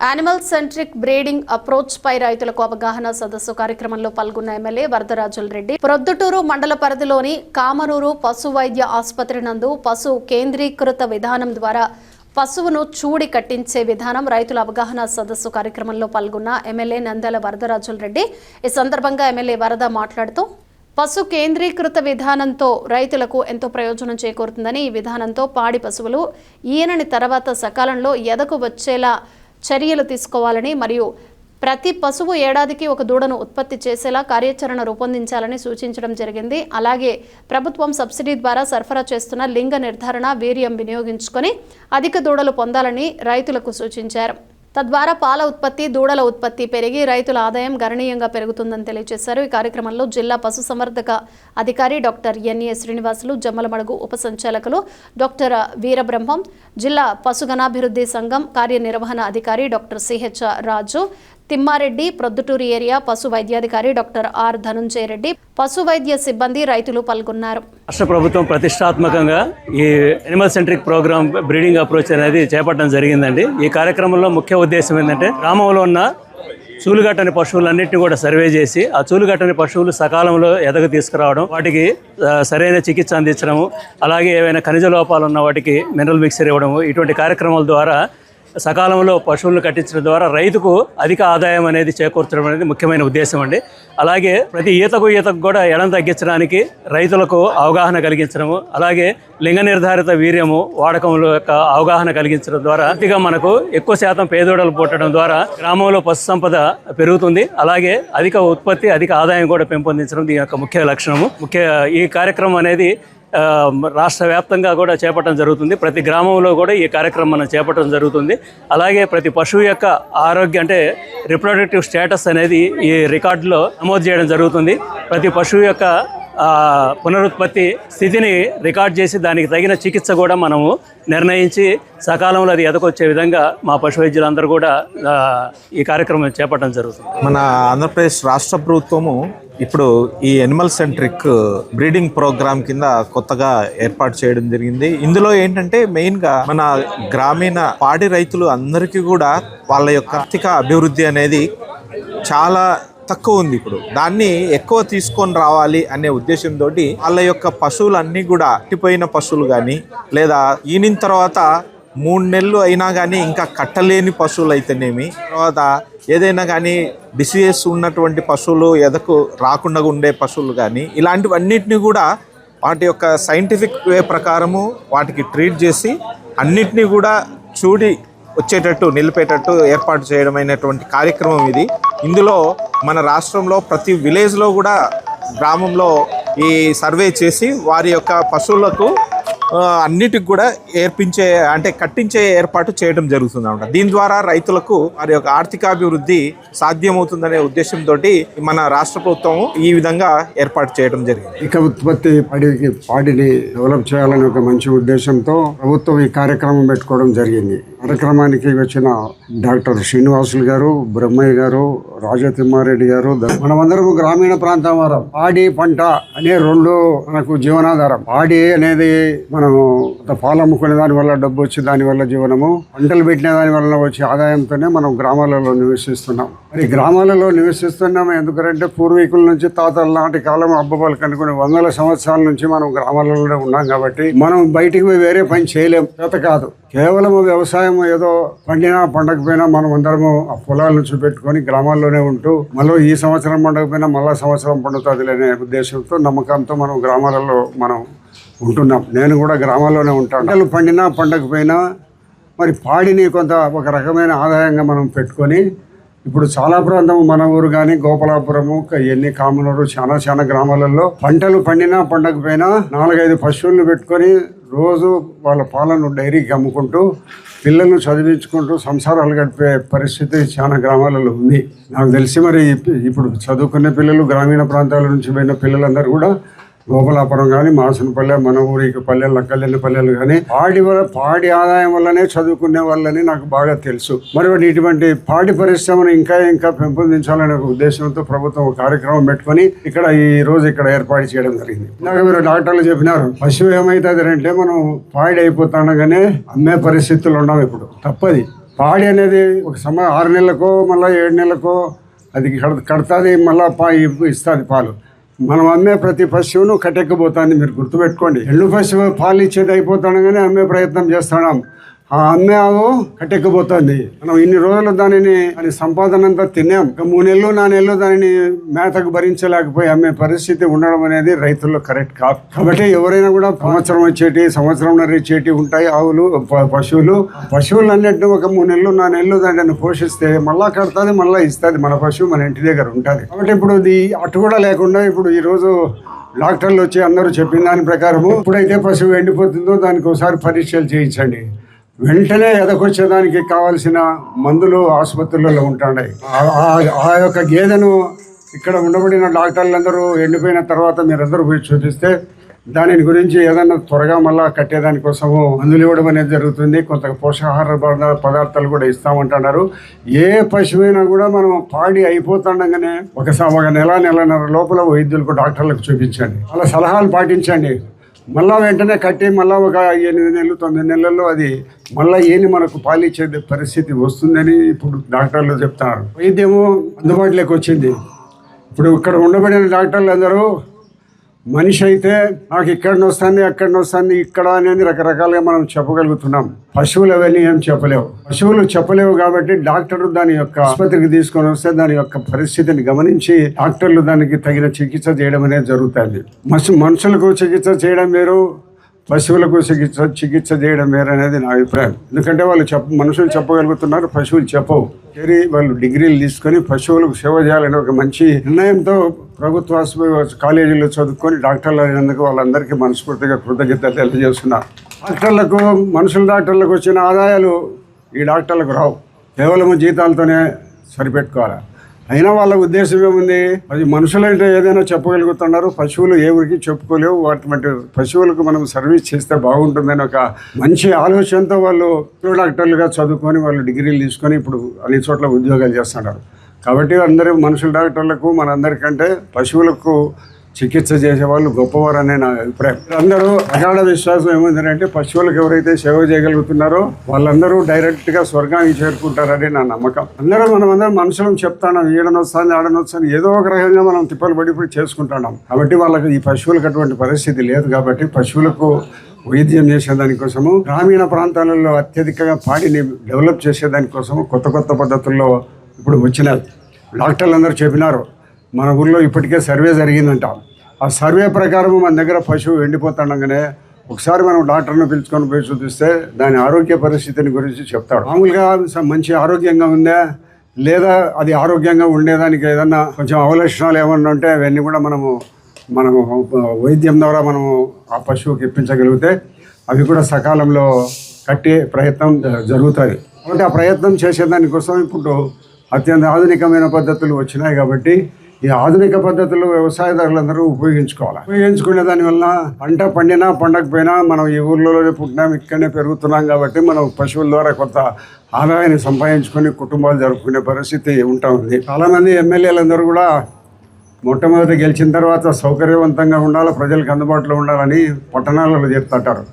Animal centric breeding approach పై రైతులకు అవగాహన సదస్సు కార్యక్రమంలో పాల్గొన్న ఎమ్మెల్యే వరదరాజుల రెడ్డి ప్రొద్దుటూరు మండల పరిధిలోని కామనూరు పశు వైద్య ఆసుపత్రి నందు పశు కేంద్రీకృత విధానం ద్వారా పశువును చూడి కట్టించే విధానం రైతుల అవగాహన సదస్సు కార్యక్రమంలో పాల్గొన్న ఎమ్మెల్యే నందల వరదరాజుల రెడ్డి ఈ సందర్భంగా ఎమ్మెల్యే వరద మాట్లాడుతూ పశు కేంద్రీకృత విధానంతో రైతులకు ఎంతో ప్రయోజనం చేకూరుతుందని ఈ విధానంతో పాడి పశువులు ఈయనని తర్వాత సకాలంలో ఎదకు వచ్చేలా చర్యలు తీసుకోవాలని మరియు ప్రతి పశువు ఏడాదికి ఒక దూడను ఉత్పత్తి చేసేలా కార్యాచరణ రూపొందించాలని సూచించడం జరిగింది. అలాగే ప్రభుత్వం సబ్సిడీ ద్వారా సరఫరా చేస్తున్న లింగ నిర్ధారణ వీర్యం వినియోగించుకొని అధిక దూడలు పొందాలని రైతులకు సూచించారు. తద్వారా పాల ఉత్పత్తి దూడల ఉత్పత్తి పెరిగి రైతుల ఆదాయం గణనీయంగా పెరుగుతుందని తెలియజేశారు. ఈ కార్యక్రమంలో జిల్లా పశుసంవర్ధక అధికారి డాక్టర్ ఎన్ఏ శ్రీనివాసులు, జమ్మలమడుగు ఉప సంచాలకులు డాక్టర్ వీరబ్రహ్మం, జిల్లా పశుగణాభివృద్ధి సంఘం కార్యనిర్వహణ అధికారి డాక్టర్ సిహెచ్ రాజు, తిమ్మారెడ్డి, ప్రొద్దుటూరు ఏరియా పశు వైద్యాధికారి డాక్టర్ ఆర్ ధనుంజయ రెడ్డి, పశు వైద్య సిబ్బంది, రైతులు పాల్గొన్నారు. రాష్ట్ర ప్రభుత్వం ప్రతిష్టాత్మకంగా ఈ animal centric programme breeding approach అనేది చేపట్టడం జరిగిందండి. ఈ కార్యక్రమంలో ముఖ్య ఉద్దేశం ఏంటంటే గ్రామంలో ఉన్న చూలుగట్టని పశువులన్నింటినీ కూడా సర్వే చేసి ఆ చూలుగట్టని పశువులు సకాలంలో ఎదగ తీసుకురావడం, వాటికి సరైన చికిత్స అందించడము, అలాగే ఏవైనా ఖనిజ లోపాలు ఉన్న వాటికి మినరల్ మిక్సర్ ఇవ్వడము, ఇటువంటి కార్యక్రమాల ద్వారా సకాలంలో పశువులను కట్టించడం ద్వారా రైతుకు అధిక ఆదాయం అనేది చేకూర్చడం అనేది ముఖ్యమైన ఉద్దేశం అండి. అలాగే ప్రతి ఈతకు కూడా ఎడం తగ్గించడానికి రైతులకు అవగాహన కలిగించడము, అలాగే లింగ నిర్ధారిత వీర్యము వాడకంలో యొక్క అవగాహన కలిగించడం ద్వారా పూర్తిగా మనకు ఎక్కువ శాతం పేదోడలు పుట్టడం ద్వారా గ్రామంలో పశు సంపద పెరుగుతుంది. అలాగే అధిక ఉత్పత్తి, అధిక ఆదాయం కూడా పెంపొందించడం దీని యొక్క ముఖ్య లక్షణము. ఈ కార్యక్రమం అనేది రాష్ట్ర వ్యాప్తంగా కూడా చేపట్టడం జరుగుతుంది. ప్రతి గ్రామంలో కూడా ఈ కార్యక్రమం మనం చేపట్టడం జరుగుతుంది. అలాగే ప్రతి పశువు యొక్క ఆరోగ్యం అంటే రిప్రొడక్టివ్ స్టేటస్ అనేది ఈ రికార్డులో నమోదు చేయడం జరుగుతుంది. ప్రతి పశువు యొక్క పునరుత్పత్తి స్థితిని రికార్డ్ చేసి దానికి తగిన చికిత్స కూడా మనము నిర్ణయించి సకాలంలో అది ఎదకొచ్చే విధంగా మా పశు వైద్యులందరూ కూడా ఈ కార్యక్రమం చేపట్టడం జరుగుతుంది. మన ఆంధ్రప్రదేశ్ రాష్ట్ర ప్రభుత్వము ఇప్పుడు ఈ ఎనిమల్ సెంట్రిక్ బ్రీడింగ్ ప్రోగ్రామ్ కింద కొత్తగా ఏర్పాటు చేయడం జరిగింది. ఇందులో ఏంటంటే మెయిన్గా మన గ్రామీణ పాడి రైతులు అందరికీ కూడా వాళ్ళ యొక్క ఆర్థిక అభివృద్ధి అనేది చాలా తక్కువ ఉంది. ఇప్పుడు దాన్ని ఎక్కువ తీసుకొని రావాలి అనే ఉద్దేశంతో వాళ్ళ యొక్క పశువులన్నీ కూడా అట్టిపోయిన పశువులు కానీ లేదా ఈనిన తర్వాత 3 నెలలు అయినా కానీ ఇంకా కట్టలేని పశువులు అయితేనేమి, తర్వాత ఏదైనా కానీ డిసీజెస్ ఉన్నటువంటి పశువులు ఎదకు రాకుండా ఉండే పశువులు కానీ ఇలాంటివన్నిటిని కూడా వాటి యొక్క సైంటిఫిక్ వే ప్రకారము వాటికి ట్రీట్ చేసి అన్నిటినీ కూడా చూడి వచ్చేటట్టు నిలిపేటట్టు ఏర్పాటు చేయడమైనటువంటి కార్యక్రమం ఇది. ఇందులో మన రాష్ట్రంలో ప్రతి విలేజ్లో కూడా గ్రామంలో ఈ సర్వే చేసి వారి యొక్క పశువులకు అన్నిటికి కూడా కట్టించే ఏర్పాటు చేయడం జరుగుతుంది అన్నమాట. దీని ద్వారా రైతులకు వారి యొక్క ఆర్థికాభివృద్ధి సాధ్యమవుతుందనే ఉద్దేశంతో మన రాష్ట్ర ప్రభుత్వం ఈ విధంగా ఏర్పాటు చేయడం జరిగింది. ఇక ఉత్పత్తి పాడిని డెవలప్ చేయాలనే ఒక మంచి ఉద్దేశంతో ప్రభుత్వం ఈ కార్యక్రమం పెట్టుకోవడం జరిగింది. కార్యక్రమానికి వచ్చిన డాక్టర్ శ్రీనివాసులు గారు, బ్రహ్మయ్య గారు, రాజతిమ్మారెడ్డి గారు, మనమందరం గ్రామీణ ప్రాంతం వారం. పాడి పంట అనే రెండు మనకు జీవనాధారం. పాడి అనేది మనం పాలు అమ్ముకునే దాని వల్ల డబ్బు వచ్చి దాని వల్ల జీవనము, పంటలు పెట్టిన దాని వల్ల వచ్చే ఆదాయంతోనే మనం గ్రామాలలో నివసిస్తున్నాం. మరి గ్రామాలలో నివసిస్తున్నాం ఎందుకంటే పూర్వీకుల నుంచి తాతల నాటి కాలం అబ్బబాలు కనుక్కుని 100 సంవత్సరాల నుంచి మనం గ్రామాలలో ఉన్నాం కాబట్టి మనం బయటికి పోయి వేరే పని చేయలేం, చేత కాదు. కేవలం వ్యవసాయం ఏదో పండినా పండకపోయినా మనం అందరము ఆ పొలాల నుంచి పెట్టుకొని గ్రామాల్లోనే ఉంటూ మళ్ళీ ఈ సంవత్సరం పండకపోయినా మళ్ళా సంవత్సరం పండుతుంది అనే ఉద్దేశంతో నమ్మకంతో మనం గ్రామాలలో మనం ఉంటున్నాం. నేను కూడా గ్రామాల్లోనే ఉంటాను. పంటలు పండినా పండకపోయినా మరి పాడిని కొంత ఒక రకమైన ఆదాయంగా మనం పెట్టుకొని ఇప్పుడు చాలా ప్రాంతం మన ఊరు కానీ గోపాలాపురము ఎన్ని కామనూరు చాలా గ్రామాలలో పంటలు పండినా పండకపోయినా 4-5 పశువులను పెట్టుకొని రోజు వాళ్ళ పాలను డైరీకి అమ్ముకుంటూ పిల్లలను చదివించుకుంటూ సంసారాలు గడిపే పరిస్థితి చాలా గ్రామాలలో ఉంది. నాకు తెలిసి మరి ఇప్పుడు చదువుకునే పిల్లలు గ్రామీణ ప్రాంతాల నుంచి పోయిన పిల్లలందరూ కూడా గోపాలాపురం కానీ మాసనపల్లె మన ఊరికి పల్లెలు లక్కలేని పల్లెలు కానీ పాడి ఆదాయం వల్లనే చదువుకునే వాళ్ళని నాకు బాగా తెలుసు. మరి ఇటువంటి పాడి పరిశ్రమను ఇంకా పెంపొందించాలనే ఉద్దేశంతో ప్రభుత్వం ఒక కార్యక్రమం పెట్టుకొని ఈ రోజు ఇక్కడ ఏర్పాటు చేయడం జరిగింది. ఇందాక మీరు డాక్టర్లు చెప్పినారు పశువు ఏమవుతుంది అంటే మనం పాడి అయిపోతానగానే అమ్మే పరిస్థితులు ఉన్నాం. ఇప్పుడు తప్పది. పాడి అనేది ఒక 6 నెలలకో మళ్ళీ 7 నెలలకో అది కడుతుంది, మళ్ళీ ఇస్తుంది పాలు. మనం అమ్మే ప్రతి పశువును కట్టెక్కిపోతుంది. మీరు గుర్తుపెట్టుకోండి, ఎల్లు పశువు పాలు ఇచ్చేది అయిపోతానగానే అమ్మే ప్రయత్నం చేస్తున్నాం. ఆ అమ్మే ఆవు కట్టెక్కిపోతుంది. మనం ఇన్ని రోజులు దాని సంపాదన అంతా తిన్నాం. 3 నెలలు 4 నెలలు దానిని మేతకు భరించలేకపోయి అమ్మే పరిస్థితి ఉండడం అనేది రైతుల్లో కరెక్ట్ కాదు. కాబట్టి ఎవరైనా కూడా సంవత్సరంన్నర ఇచ్చేటి ఉంటాయి ఆవులు, పశువులు అన్నింటినీ ఒక 3 నెలలు 4 నెలలు దాన్ని పోషిస్తే మళ్ళా కడుతుంది, మళ్ళీ ఇస్తుంది. మన పశువు మన ఇంటి దగ్గర ఉంటుంది. కాబట్టి ఇప్పుడు అటు కూడా లేకుండా ఇప్పుడు ఈరోజు డాక్టర్లు వచ్చి అందరూ చెప్పిన దాని ప్రకారము ఎప్పుడైతే పశువు ఎండిపోతుందో దానికి ఒకసారి పరీక్షలు చేయించండి. వెంటనే ఎదకొచ్చేదానికి కావాల్సిన మందులు ఆసుపత్రులలో ఉంటున్నాయి. ఆ యొక్క గేదెను ఇక్కడ ఉండబడిన డాక్టర్లందరూ ఎండిపోయిన తర్వాత మీరందరూ పోయి చూపిస్తే దాని గురించి ఏదన్నా త్వరగా మళ్ళా కట్టేదానికోసము మందులు ఇవ్వడం అనేది జరుగుతుంది. కొంత పోషకాహార పదార్థాలు కూడా ఇస్తామంటున్నారు. ఏ పశువైనా కూడా మనం పాడి అయిపోతుండగానే ఒక నెలన్నర లోపల వైద్యులకు డాక్టర్లకు చూపించండి, వాళ్ళ సలహాలు పాటించండి. మళ్ళా వెంటనే కట్టి మళ్ళీ ఒక 8 నెలలు 9 నెలల్లో అది మళ్ళీ మనకు పాలిచ్చే పరిస్థితి వస్తుందని ఇప్పుడు డాక్టర్లు చెప్తున్నారు. వైద్యము అందుబాటులోకి వచ్చింది. ఇప్పుడు ఇక్కడ ఉండబడిన డాక్టర్లు అందరూ మనిషి అయితే నాకు ఇక్కడిని వస్తుంది అక్కడిని వస్తుంది ఇక్కడ అనేది రకరకాలుగా మనం చెప్పగలుగుతున్నాం. పశువులు అవన్నీ ఏం చెప్పలేవు కాబట్టి డాక్టర్ దాని యొక్క ఆసుపత్రికి తీసుకొని వస్తే దాని యొక్క పరిస్థితిని గమనించి డాక్టర్లు దానికి తగిన చికిత్స చేయడం అనేది జరుగుతుంది. మనుషులకు చికిత్స చేయడం వేరు, పశువులకు చికిత్స చేయడం వేరు అనేది నా అభిప్రాయం. ఎందుకంటే వాళ్ళు మనుషులు చెప్పగలుగుతున్నారు, పశువులు చెప్పవు. వాళ్ళు డిగ్రీలు తీసుకొని పశువులకు సేవ చేయాలని ఒక మంచి నిర్ణయంతో ప్రభుత్వ కాలేజీలో చదువుకొని డాక్టర్లు అయినందుకు వాళ్ళందరికీ మనస్ఫూర్తిగా కృతజ్ఞతలు తెలియజేస్తున్నారు. డాక్టర్లకు వచ్చిన ఆదాయాలు ఈ డాక్టర్లకు రావు, కేవలం జీతాలతోనే సరిపెట్టుకోవాలి. అయినా వాళ్ళ ఉద్దేశం ఏముంది, అది మనుషులంటే ఏదైనా చెప్పగలుగుతున్నారు, పశువులు ఏ ఊరికి చెప్పుకోలేవు. వాటి పశువులకు మనం సర్వీస్ చేస్తే బాగుంటుందని ఒక మంచి ఆలోచనతో వాళ్ళు డాక్టర్లుగా చదువుకొని వాళ్ళు డిగ్రీలు తీసుకొని ఇప్పుడు అన్ని చోట్ల ఉద్యోగాలు చేస్తున్నారు. కాబట్టి అందరూ మనుషుల డాక్టర్లకు మనందరికంటే పశువులకు చికిత్స చేసేవాళ్ళు గొప్పవారనే నా అభిప్రాయం. అందరూ అగాఢ విశ్వాసం ఏముందంటే పశువులకు ఎవరైతే సేవ చేయగలుగుతున్నారో వాళ్ళందరూ డైరెక్ట్గా స్వర్గానికి చేరుకుంటారని నా నమ్మకం. మనమందరం మనుషులను చెప్తాం, ఆడనొస్తాను ఏదో ఒక రకంగా మనం తిప్పలు పడిపోయి చేసుకుంటున్నాం. కాబట్టి వాళ్ళకి ఈ పశువులకు అటువంటి పరిస్థితి లేదు. కాబట్టి పశువులకు వైద్యం చేసేదానికోసము గ్రామీణ ప్రాంతాలలో అత్యధికంగా పాడిని డెవలప్ చేసేదానికోసము కొత్త పద్ధతుల్లో ఇప్పుడు వచ్చినాయి. డాక్టర్లు అందరూ చెప్పినారు, మన ఊళ్ళో ఇప్పటికే సర్వే జరిగిందంట. ఆ సర్వే ప్రకారం మన దగ్గర పశువు ఎండిపోతుండగానే ఒకసారి మనం డాక్టర్ను పిలుచుకొని పోయి చూపిస్తే దాని ఆరోగ్య పరిస్థితిని గురించి చెప్తాడు. మామూలుగా మంచి ఆరోగ్యంగా ఉందా లేదా అది ఆరోగ్యంగా ఉండేదానికి ఏదన్నా కొంచెం అవలక్షణాలు ఏమన్నా ఉంటే అవన్నీ కూడా మనము వైద్యం ద్వారా మనము ఆ పశువుకి ఇప్పించగలిగితే అవి కూడా సకాలంలో కట్టే ప్రయత్నం జరుగుతుంది. కాబట్టి ఆ ప్రయత్నం చేసేదానికోసం ఇప్పుడు అత్యంత ఆధునికమైన పద్ధతులు వచ్చినాయి. కాబట్టి ఈ ఆధునిక పద్ధతులు వ్యవసాయదారులందరూ ఉపయోగించుకునే దానివల్ల పంట పండినా పండకపోయినా మనం ఈ ఊర్లోనే పుట్టినాం, ఇక్కడనే పెరుగుతున్నాం. కాబట్టి మనం పశువుల ద్వారా కొంత ఆదాయాన్ని సంపాదించుకొని కుటుంబాలు జరుపుకునే పరిస్థితి ఉంటుంది. చాలామంది ఎమ్మెల్యేలందరూ కూడా మొట్టమొదటి గెలిచిన తర్వాత సౌకర్యవంతంగా ఉండాలి, ప్రజలకు అందుబాటులో ఉండాలని పట్టణాలలో చెప్తుంటారు.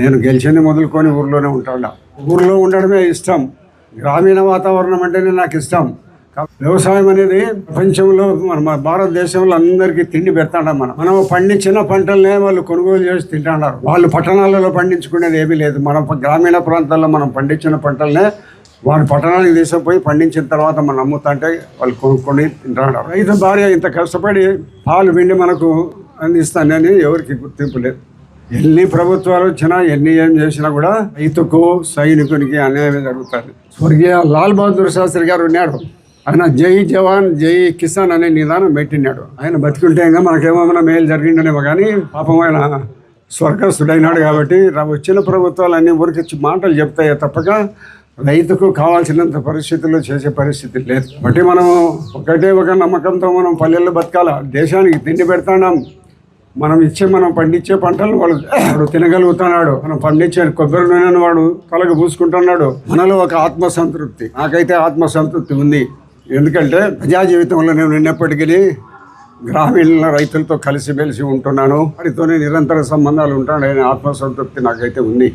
నేను గెలిచింది మొదలుకొని ఊర్లోనే ఉంటాను. ఊర్లో ఉండడమే ఇష్టం. గ్రామీణ వాతావరణం అంటేనే నాకు ఇష్టం. వ్యవసాయం అనేది ప్రపంచంలో మన భారతదేశంలో అందరికీ తిండి పెడతాం. మనం పండించిన పంటలనే వాళ్ళు కొనుగోలు చేసి తింటున్నారు. వాళ్ళు పట్టణాలలో పండించుకునేది ఏమీ లేదు. మన గ్రామీణ ప్రాంతాల్లో మనం పండించిన పంటలనే వాళ్ళు పట్టణానికి తీసుకుపోయి పండించిన తర్వాత మనం అమ్ముతుంటే వాళ్ళు కొనుక్కొని తింటున్నారు. రైతు భార్య ఇంత కష్టపడి పాలు పిండి మనకు అందిస్తానని ఎవరికి గుర్తింపు లేదు. ఎన్ని ప్రభుత్వాలు వచ్చినా ఎన్ని ఏం చేసినా కూడా రైతుకు సైనికునికి అన్యాయం జరుగుతుంది. స్వర్గీయ లాల్ బహదూర్ శాస్త్రి గారు ఉన్నాడు. ఆయన జై జవాన్ జై కిసాన్ అనే నిదానం పెట్టినాడు. ఆయన బతికుంటే ఇంకా మనకేమన్నా మేలు జరిగిండనేమో కానీ పాపం ఆయన స్వర్గస్థుడైనాడు. కాబట్టి వచ్చిన ప్రభుత్వాలు అన్ని ఊరికి మాటలు చెప్తాయే తప్పక రైతుకు కావాల్సినంత పరిస్థితుల్లో చేసే పరిస్థితి లేదు. కాబట్టి మనం ఒక నమ్మకంతో మనం పల్లెల్లో బతకాల. దేశానికి తిండి పెడతాం. మనం పండించే పంటలు వాడు తినగలుగుతున్నాడు. మనం పండించే కొబ్బరి నూనెను వాడు తలకు పూసుకుంటున్నాడు. మనలో ఒక ఆత్మసంతృప్తి, నాకైతే ఆత్మసంతృప్తి ఉంది. ఎందుకంటే ప్రజా జీవితంలో నేను నిన్నప్పటికీ గ్రామీణ రైతులతో కలిసిమెలిసి ఉంటున్నాను. వారితోనే నిరంతర సంబంధాలు ఉంటాను. ఆత్మసంతృప్తి నాకైతే ఉంది.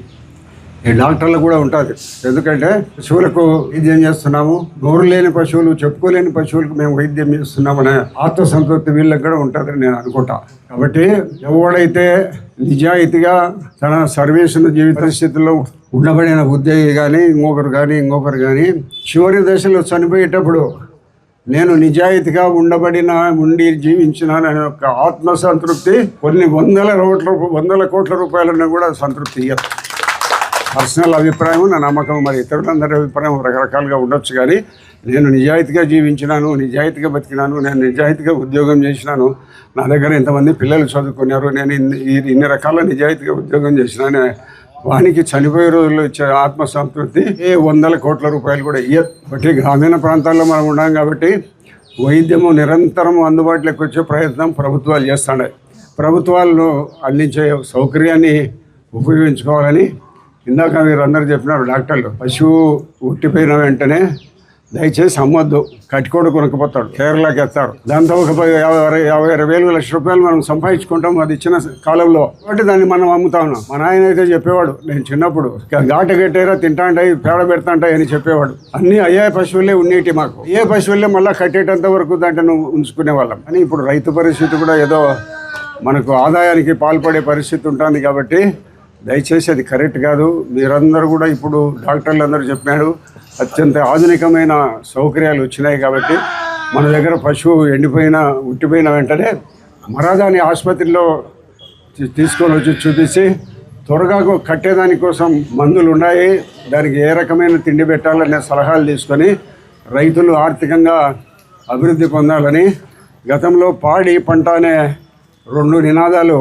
ఈ డాక్టర్లు కూడా ఉంటుంది. ఎందుకంటే పశువులకు వైద్యం చేస్తున్నాము, నోరు లేని పశువులు, చెప్పుకోలేని పశువులకు మేము వైద్యం చేస్తున్నామనే ఆత్మసంతృప్తి వీళ్ళకి కూడా ఉంటుందని నేను అనుకుంటా. కాబట్టి ఎవడైతే నిజాయితీగా తన సర్వీసును జీవిత పరిస్థితుల్లో ఉండబడిన ఉద్యోగి కానీ ఇంకొకరు కానీ చివరి దశలో చనిపోయేటప్పుడు నేను నిజాయితీగా ఉండి జీవించినాననే ఒక ఆత్మసంతృప్తి కొన్ని వందల కోట్ల రూపాయలను కూడా సంతృప్తి ఇయ్యదు. పర్సనల్ అభిప్రాయం, నా నమ్మకం. మరి ఇతరులందరి అభిప్రాయం రకరకాలుగా ఉండొచ్చు, కానీ నేను నిజాయితీగా జీవించినాను, నిజాయితీగా బతికినాను, నేను నిజాయితీగా ఉద్యోగం చేసినాను, నా దగ్గర ఇంతమంది పిల్లలు చదువుకున్నారు, నేను ఇన్ని రకాల నిజాయితీగా ఉద్యోగం చేసినాను, వానికి చనిపోయే రోజుల్లో ఇచ్చే ఆత్మసంతృప్తి వందల కోట్ల రూపాయలు కూడా ఇయ్యదు. బట్టి గ్రామీణ ప్రాంతాల్లో మనం ఉన్నాం కాబట్టి వైద్యము నిరంతరం అందుబాటులోకి వచ్చే ప్రయత్నం ప్రభుత్వాలు చేస్తున్నాయి. ప్రభుత్వాలను అందించే సౌకర్యాన్ని ఉపయోగించుకోవాలని ఇందాక మీరు అందరూ చెప్పినారు డాక్టర్లు. పశువు ఉట్టిపోయిన వెంటనే దయచేసి అమ్మొద్దు, కట్టుకోడు కొనుక్కపోతాడు, కేరళకి ఎత్తారు. దాంతో ఒక 50,000 లక్ష రూపాయలు మనం సంపాదించుకుంటాం అది ఇచ్చిన కాలంలో. కాబట్టి దాన్ని మనం అమ్ముతా ఉన్నాం. మా నాయన అయితే చెప్పేవాడు, నేను చిన్నప్పుడు ఘాట కట్టేరా తింటాంటాయి, పేడ పెడతాంటాయి అని చెప్పేవాడు. అన్నీ అయ్యే పశువులే ఉండేటి మాకు. ఏ పశువులే మళ్ళీ కట్టేటంత వరకు దాంట్లో ఉంచుకునే వాళ్ళం. కానీ ఇప్పుడు రైతు పరిస్థితి కూడా ఏదో మనకు ఆదాయానికి పాల్పడే పరిస్థితి ఉంటుంది. కాబట్టి దయచేసి అది కరెక్ట్ కాదు. మీరందరూ కూడా ఇప్పుడు డాక్టర్లు అందరూ చెప్పాడు, అత్యంత ఆధునికమైన సౌకర్యాలు వచ్చినాయి. కాబట్టి మన దగ్గర పశువు ఉట్టిపోయిన వెంటనే మరాదాని ఆసుపత్రిలో తీసుకొని వచ్చి చూపించి త్వరగా కట్టేదానికోసం మందులు ఉన్నాయి, దానికి ఏ రకమైన తిండి పెట్టాలనే సలహాలు తీసుకొని రైతులు ఆర్థికంగా అభివృద్ధి పొందాలని, గతంలో పాడి పంట అనే 2 నినాదాలు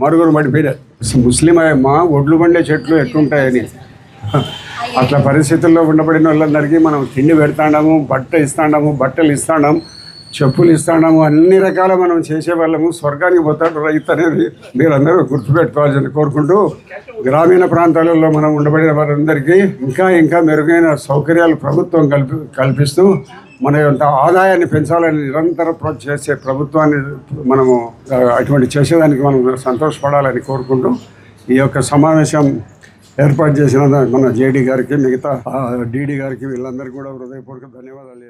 మరుగురు పడిపోయాయి. ముస్లిం అయ్యమ్మ ఒడ్లు పండే చెట్లు ఎట్లుంటాయని అట్లా పరిస్థితుల్లో ఉండబడిన వాళ్ళందరికీ మనం తిండి పెడతాము, బట్టలు ఇస్తాము, చెప్పులు ఇస్తాము, అన్ని రకాల మనం చేసేవాళ్ళము. స్వర్గానికి పోతాడు రైతు అనేది మీరందరూ గుర్తుపెట్టుకోవాలని కోరుకుంటూ, గ్రామీణ ప్రాంతాలలో మనం ఉండబడిన వారందరికీ ఇంకా మెరుగైన సౌకర్యాలు ప్రభుత్వం కల్పిస్తూ మన యొక్క ఆదాయాన్ని పెంచాలని నిరంతరం చేసే ప్రభుత్వాన్ని మనము అటువంటి చేసేదానికి మనం సంతోషపడాలని కోరుకుంటూ ఈ యొక్క సమావేశం ఏర్పాటు చేసిన మన జేడీ గారికి, మిగతా డీడీ గారికి, వీళ్ళందరికీ కూడా హృదయపూర్వక ధన్యవాదాలు.